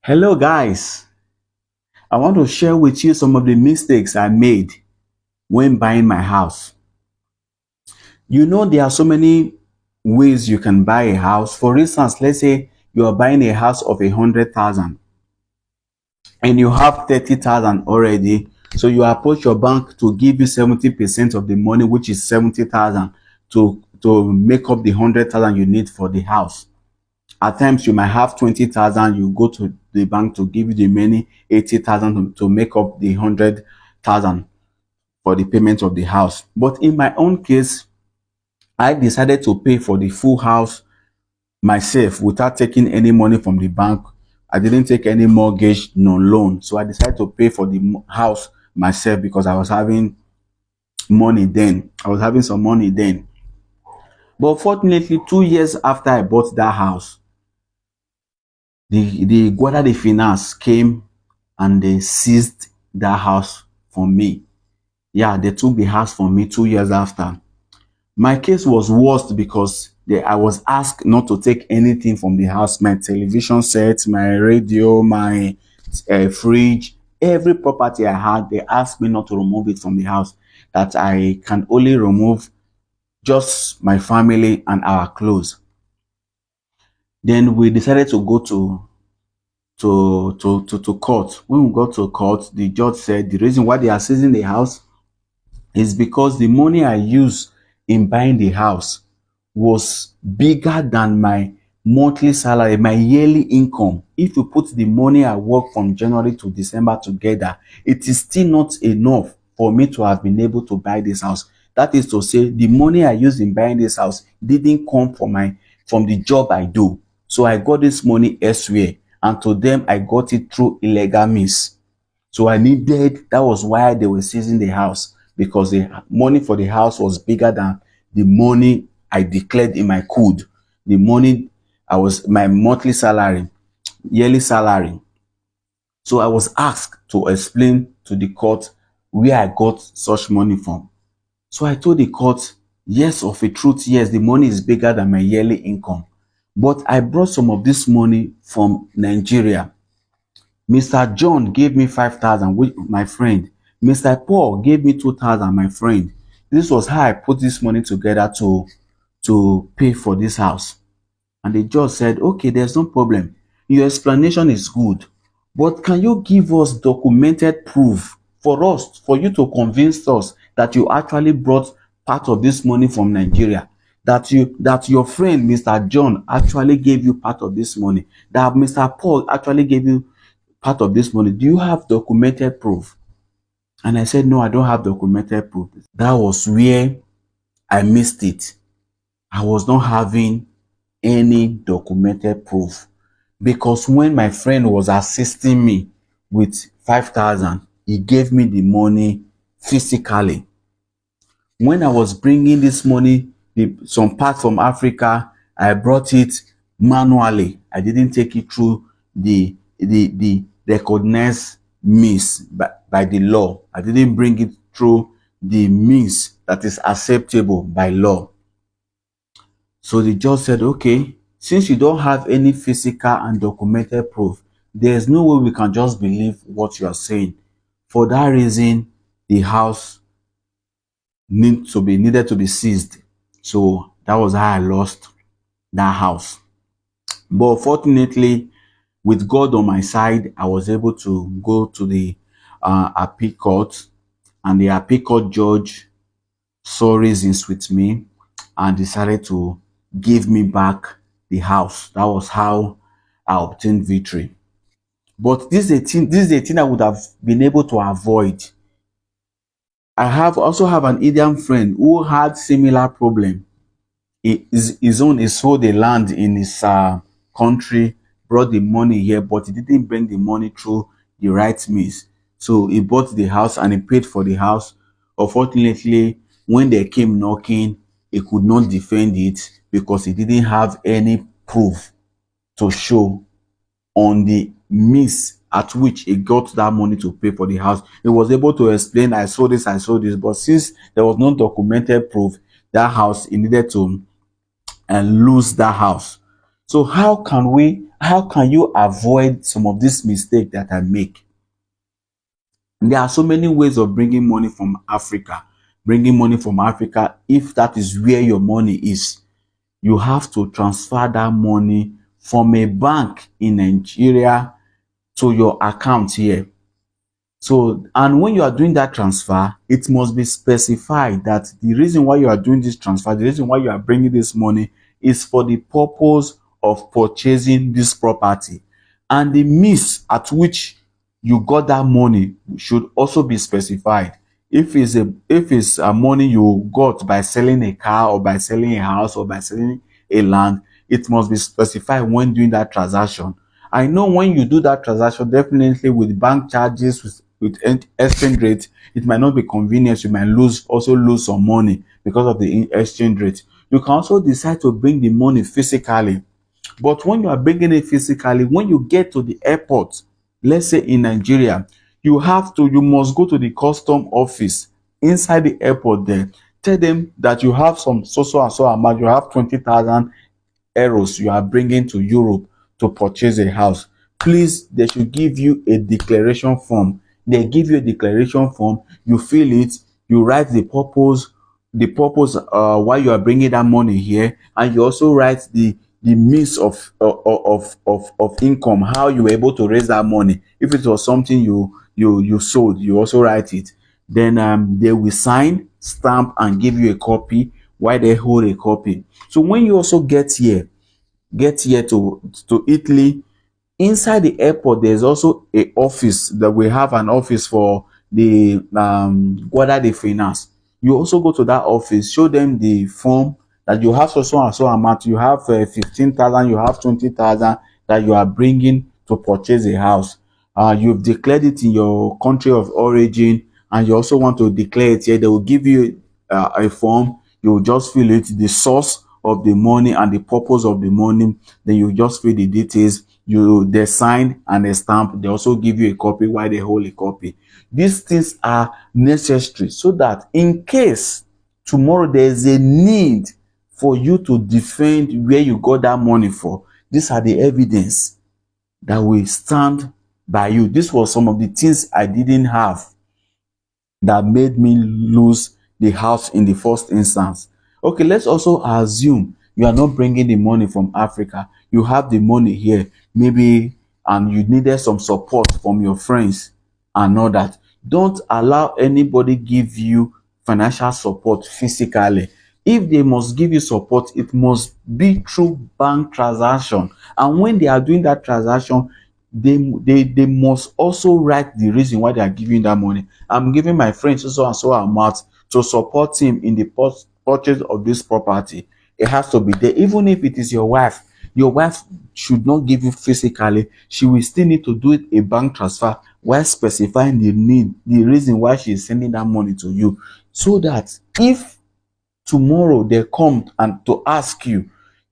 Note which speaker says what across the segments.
Speaker 1: Hello, guys. I want to share with you some of the mistakes I made when buying my house. You know, there are so many ways you can buy a house. For instance, let's say you are buying a house of 100,000 and you have 30,000 already. So you approach your bank to give you 70% of the money, which is 70,000, to make up the 100,000 you need for the house. At times you might have 20,000, you go to the bank to give you the remaining 80,000 to make up the 100,000 for the payment of the house. But in my own case, I decided to pay for the full house myself without taking any money from the bank. I didn't take any mortgage, no loan. So I decided to pay for the house myself because I was having money then. I was having some money then. But fortunately, 2 years after I bought that house, the Guardia de Finance came and they seized that house from me. Yeah, they took the house from me 2 years after. My case was worse because I was asked not to take anything from the house. My television set, my radio, my fridge, every property I had, they asked me not to remove it from the house. That I can only remove just my family and our clothes. Then we decided to go to court. When we got to court, the judge said the reason why they are seizing the house is because the money I used in buying the house was bigger than my monthly salary, my yearly income. If you put the money I work from January to December together, it is still not enough for me to have been able to buy this house. That is to say, the money I used in buying this house didn't come from the job I do. So I got this money elsewhere, and to them I got it through illegal means. So that was why they were seizing the house, because the money for the house was bigger than the money I declared in my code. The money my monthly salary, yearly salary. So I was asked to explain to the court where I got such money from. So I told the court, yes, of a truth, yes, the money is bigger than my yearly income. But I brought some of this money from Nigeria. Mr. John gave me 5,000, my friend. Mr. Paul gave me 2,000, my friend. This was how I put this money together to pay for this house. And the judge said, okay, there's no problem. Your explanation is good. But can you give us documented proof for you to convince us that you actually brought part of this money from Nigeria? That your friend, Mr. John, actually gave you part of this money. That Mr. Paul actually gave you part of this money. Do you have documented proof? And I said, no, I don't have documented proof. That was where I missed it. I was not having any documented proof, because when my friend was assisting me with 5,000, he gave me the money physically. When I was bringing this money, some part from Africa, I brought it manually. I didn't take it through the recognized means by the law. I didn't bring it through the means that is acceptable by law. So the judge said, okay, since you don't have any physical and documented proof, there's no way we can just believe what you are saying. For that reason, the house needed to be seized. So that was how I lost that house. But fortunately, with God on my side, I was able to go to the appeal court, and the appeal court judge saw reasons with me and decided to give me back the house. That was how I obtained victory. But this is a thing I would have been able to avoid. I also have an Indian friend who had similar problem. He sold the land in his country, brought the money here, but he didn't bring the money through the right means. So he bought the house and he paid for the house. Unfortunately, when they came knocking, he could not defend it because he didn't have any proof to show on the means at which he got that money to pay for the house. He was able to explain, I saw this, but since there was no documented proof, that house, he needed to lose that house. So how can you avoid some of this mistake that I make? There are so many ways of bringing money from Africa. Bringing money from Africa, if that is where your money is, you have to transfer that money from a bank in Nigeria to your account here. So, and when you are doing that transfer, it must be specified that the reason why you are doing this transfer, the reason why you are bringing this money is for the purpose of purchasing this property. And the means at which you got that money should also be specified. If it's a money you got by selling a car or by selling a house or by selling a land, it must be specified when doing that transaction. I know when you do that transaction, definitely with bank charges, with exchange rate, it might not be convenient. You might lose some money because of the exchange rate. You can also decide to bring the money physically. But when you are bringing it physically, when you get to the airport, let's say in Nigeria, you must go to the custom office inside the airport there. Tell them that you have some so and so amount, you have 20,000 euros you are bringing to Europe to purchase a house. Please, they should give you a declaration form. They give you a declaration form, you fill it, you write the purpose why you are bringing that money here, and you also write the means of income, how you were able to raise that money. If it was something you sold, you also write it. Then they will sign, stamp, and give you a copy while they hold a copy. So when you also get here to Italy, inside the airport there's also a office that we have an office for the Guardia de Finance. You also go to that office, show them the form that you have so and so amount, you have 15,000, you have 20,000 that you are bringing to purchase a house. You've declared it in your country of origin, and you also want to declare it here. They will give you a form. You will just fill it, the source of the money and the purpose of the money. Then you just fill the details. They sign and they stamp. They also give you a copy while they hold a copy. These things are necessary so that in case tomorrow there is a need for you to defend where you got that money for, these are the evidence that will stand by you. This was some of the things I didn't have that made me lose the house in the first instance. Okay, let's also assume you are not bringing the money from Africa. You have the money here, maybe, and you needed some support from your friends and all that. Don't allow anybody give you financial support physically. If they must give you support, it must be through bank transaction. And when they are doing that transaction, they must also write the reason why they are giving that money. I'm giving my friend so and so amount to support him in the purchase of this property. It has to be there. Even if it is your wife should not give you physically. She will still need to do it a bank transfer while specifying the reason why she is sending that money to you, so that if tomorrow they come and to ask you,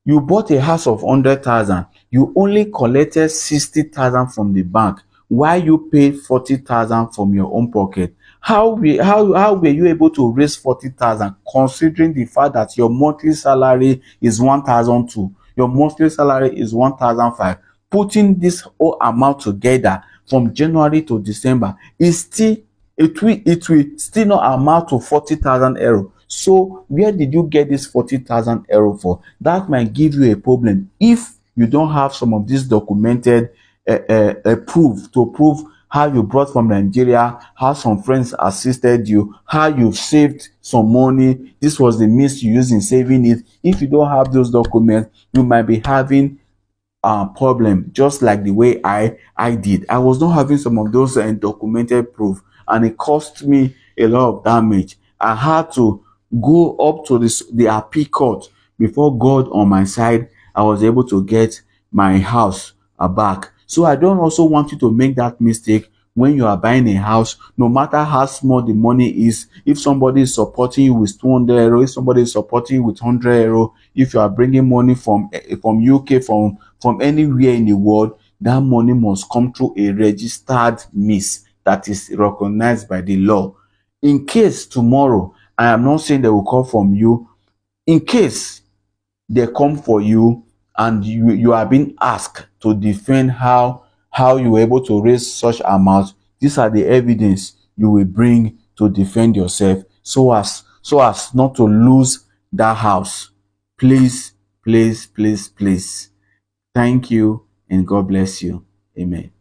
Speaker 1: you bought a house of 100,000, you only collected 60,000 from the bank while you paid 40,000 from your own pocket. How were you able to raise 40,000, considering the fact that your monthly salary is 1,002, your monthly salary is 1,005? Putting this whole amount together from January to December is still, it will still not amount to 40,000 euro. So where did you get this 40,000 euro for? That might give you a problem if you don't have some of this documented proof to prove how you brought from Nigeria, how some friends assisted you, how you saved some money. This was the means you used in saving it. If you don't have those documents, you might be having problem, just like the way I did. I was not having some of those documented proof, and it cost me a lot of damage. I had to go up to the appeal court. Before God on my side, I was able to get my house back. So I don't also want you to make that mistake when you are buying a house. No matter how small the money is, if somebody is supporting you with 200 euro, if somebody is supporting you with 100 euro, if you are bringing money from UK, from anywhere in the world, that money must come through a registered means that is recognized by the law. In case tomorrow, I am not saying they will call from you, in case they come for you and you are being asked to defend how you were able to raise such amount, these are the evidence you will bring to defend yourself, so as not to lose that house. Please, please, please, please. Thank you, and God bless you. Amen.